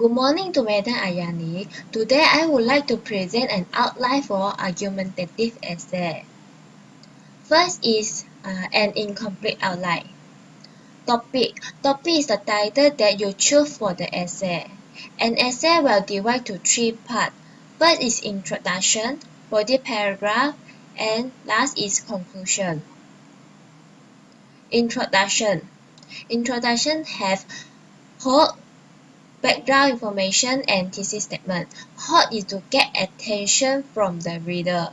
Good morning to Madam Ayani. Today I would like to present an outline for argumentative essay. First is an incomplete outline. Topic. Topic is the title that you choose for the essay. An essay will divide to three parts. First is introduction, body paragraph, and last is conclusion. Introduction. Introduction has whole background information and thesis statement. Hot is to get attention from the reader.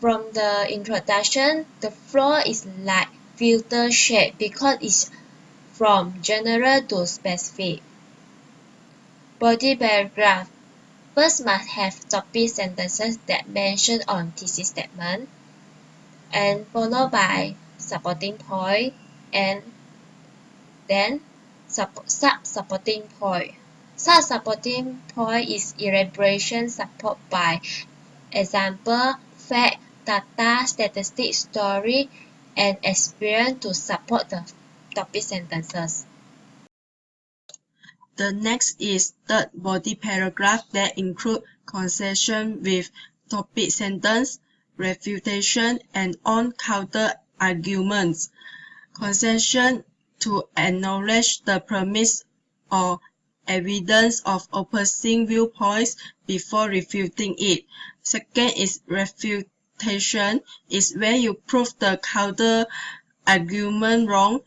From the introduction, the flow is like filter shape because it's from general to specific. Body paragraph. First must have topic sentences that mention on thesis statement, and followed by supporting point, and then sub-supporting point. Sub-supporting point is elaboration support by example, fact, data, statistics, story, and experience to support the topic sentences. The next is third body paragraph that include concession with topic sentence, refutation, and on-counter arguments. Concession to acknowledge the premise or evidence of opposing viewpoints before refuting it. Second is refutation, is where you prove the counter argument wrong.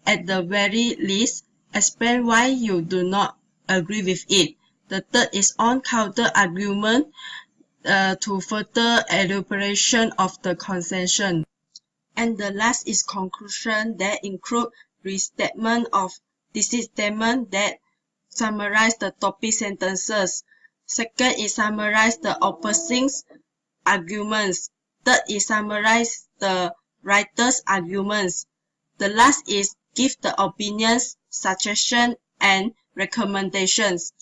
At the very least, explain why you do not agree with it. The third is on counter argument to further elaboration of the concession. And the last is conclusion that include restatement of thesis statement that summarize the topic sentences. Second is summarize the opposing arguments. Third is summarize the writer's arguments. The last is give the opinions, suggestions, and recommendations.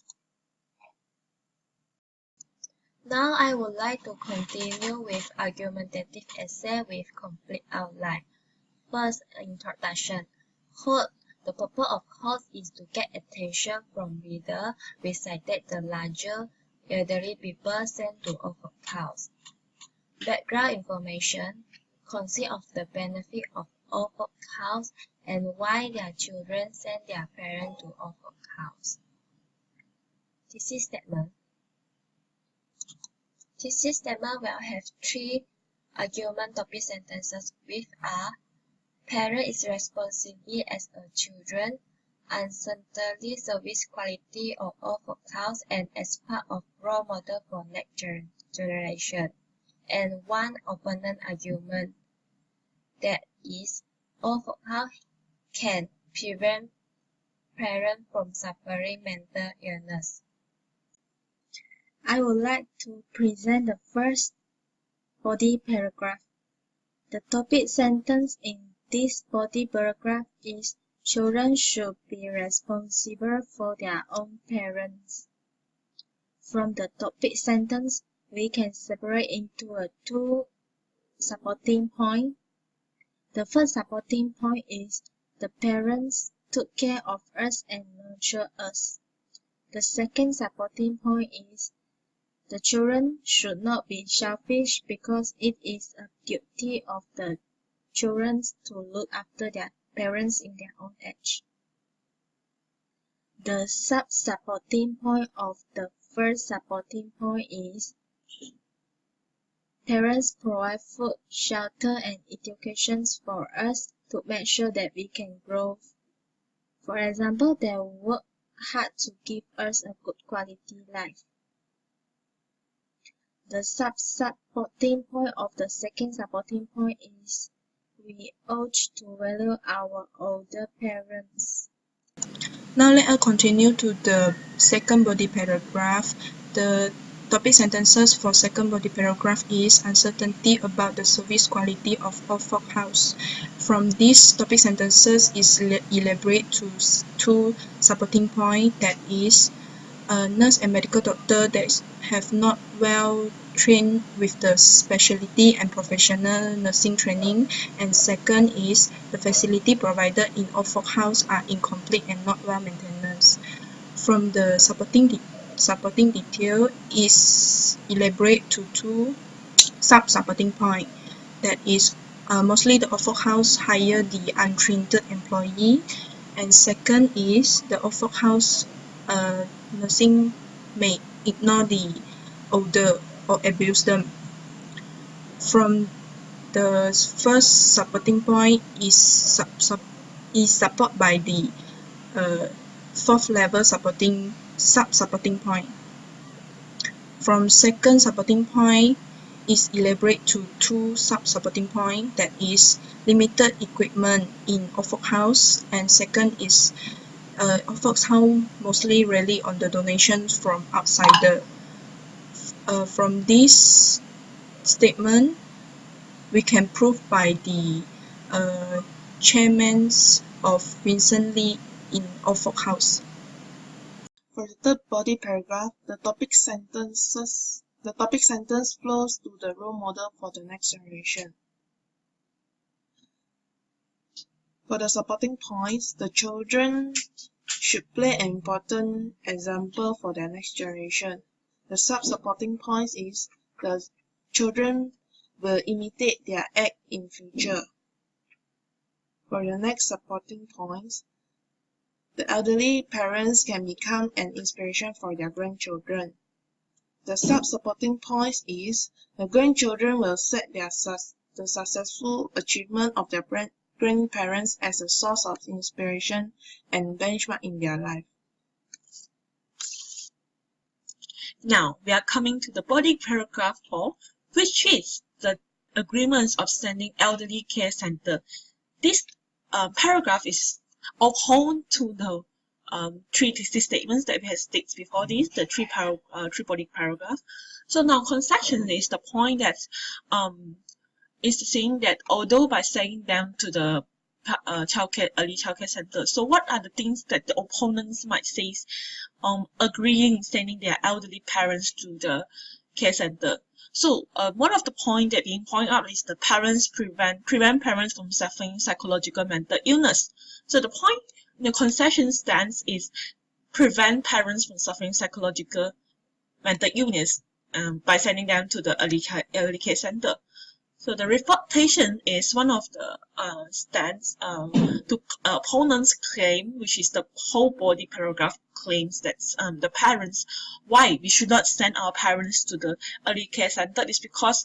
Now I would like to continue with argumentative essay with complete outline. First, introduction. Quote. The purpose of quote is to get attention from reader. We cited the larger elderly people sent to Oxford House. Background information consists of the benefit of Oxford House and why their children send their parents to Oxford House. Thesis statement. Thesis statement will have three argument topic sentences which are parent is responsible as a children, uncertainly service quality of Oxford House and as part of role model for next generation, and one opponent argument that is Oxford House can prevent parents from suffering mental illness. I would like to present the first body paragraph. The topic sentence in this body paragraph is children should be responsible for their own parents. From the topic sentence, we can separate into two supporting points. The first supporting point is the parents took care of us and nurtured us. The second supporting point is the children should not be selfish because it is a duty of the children to look after their parents in their own age. The sub-supporting point of the first supporting point is parents provide food, shelter, and education for us to make sure that we can grow. For example, they work hard to give us a good quality life. The sub-supporting point of the second supporting point is we ought to value our older parents. Now let us continue to the second body paragraph. The topic sentences for second body paragraph is uncertainty about the service quality of Oxford House. From these topic sentences is elaborate to two supporting points, that is a nurse and medical doctor that have not well trained with the specialty and professional nursing training, and second is the facility provided in Oxford House are incomplete and not well maintained. From the supporting detail is elaborate to two sub-supporting points. That is, mostly the Oxford House hire the untrained employee, and second is the Oxford House nursing may ignore the older or abuse them. From the first supporting point is support by the fourth level sub-supporting point. From second supporting point is elaborate to two sub-supporting point, that is limited equipment in Oxford House, and second is Oxford House mostly rely on the donations from outsider. From this statement, we can prove by the chairman of Vincent Lee in Oxford House. For the third body paragraph, the topic sentence flows to the role model for the next generation. For the supporting points, the children should play an important example for their next generation. The sub-supporting points is the children will imitate their act in future. For the next supporting points, the elderly parents can become an inspiration for their grandchildren. The sub-supporting points is the grandchildren will set the successful achievement of their grandparents as a source of inspiration and benchmark in their life. Now we are coming to the body paragraph 4, which is the agreements of sending elderly care center. This paragraph is opposed to the three thesis statements that we have stated before this, the three body paragraph. So now concession is the point that is saying that although by sending them to the early childcare center, so what are the things that the opponents might say agreeing sending their elderly parents to the care center? So one of the points that being pointed out is the parents prevent parents from suffering psychological mental illness. So the point the concession stance is prevent parents from suffering psychological mental illness by sending them to the early care center. So the refutation is one of the stance to opponents' claim, which is the whole body paragraph claims that the parents, why we should not send our parents to the early care center is because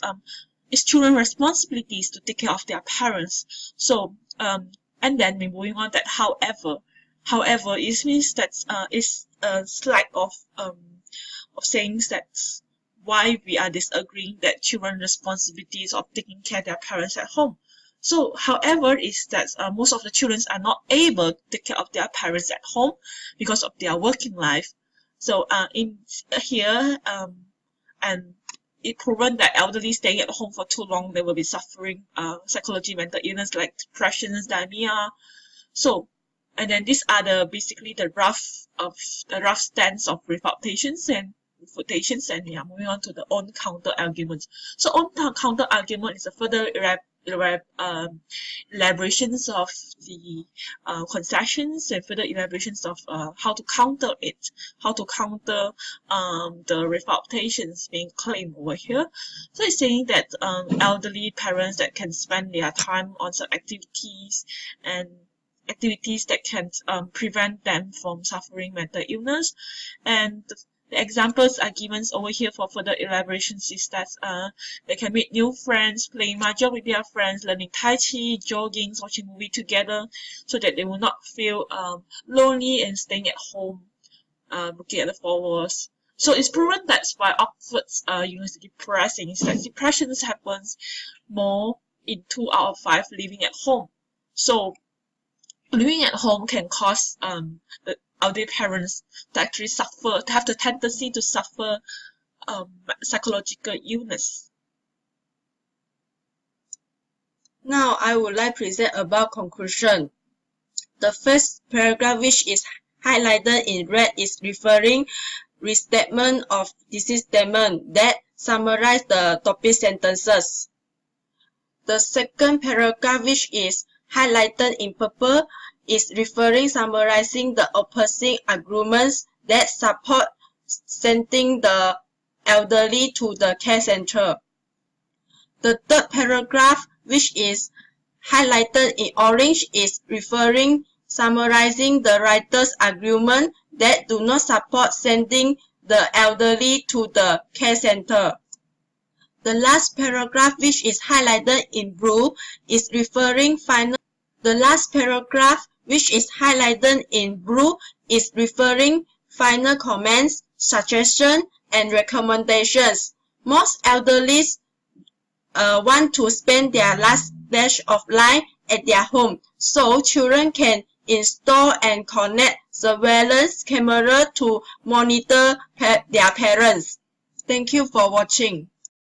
it's children's responsibilities to take care of their parents. So and then we're moving on that however it means that it's a slight of saying that why we are disagreeing that children's responsibilities of taking care of their parents at home. So however is that most of the children are not able to take care of their parents at home because of their working life. So in here and it proven that elderly staying at home for too long, they will be suffering psychological mental illness like depression, dementia. So and then these are basically the rough stance of refutations, and we are moving on to the own counter arguments. So own counter argument is a further elaborations of the concessions and further elaborations of how to counter it, how to counter the refutations being claimed over here. So it's saying that elderly parents that can spend their time on some activities that can prevent them from suffering mental illness. And the examples are given over here for further elaborations is that they can meet new friends, playing mahjong with their friends, learning Tai Chi, jogging, watching movie together, so that they will not feel lonely and staying at home, looking at the four walls. So it's proven that by Oxford's University Press is that depression happens more in 2 out of 5 living at home. So living at home can cause the elderly parents to actually have the tendency to suffer psychological illness. Now I would like to present about conclusion. The first paragraph, which is highlighted in red, is referring restatement of thesis statement that summarize the topic sentences. The second paragraph, which is highlighted in purple, is referring summarizing the opposing arguments that support sending the elderly to the care center. The third paragraph, which is highlighted in orange, is referring summarizing the writer's argument that do not support sending the elderly to the care center. The last paragraph, which is highlighted in blue, is referring final comments, suggestions, and recommendations. Most elderly want to spend their last dash of life at their home, so children can install and connect surveillance camera to monitor their parents. Thank you for watching.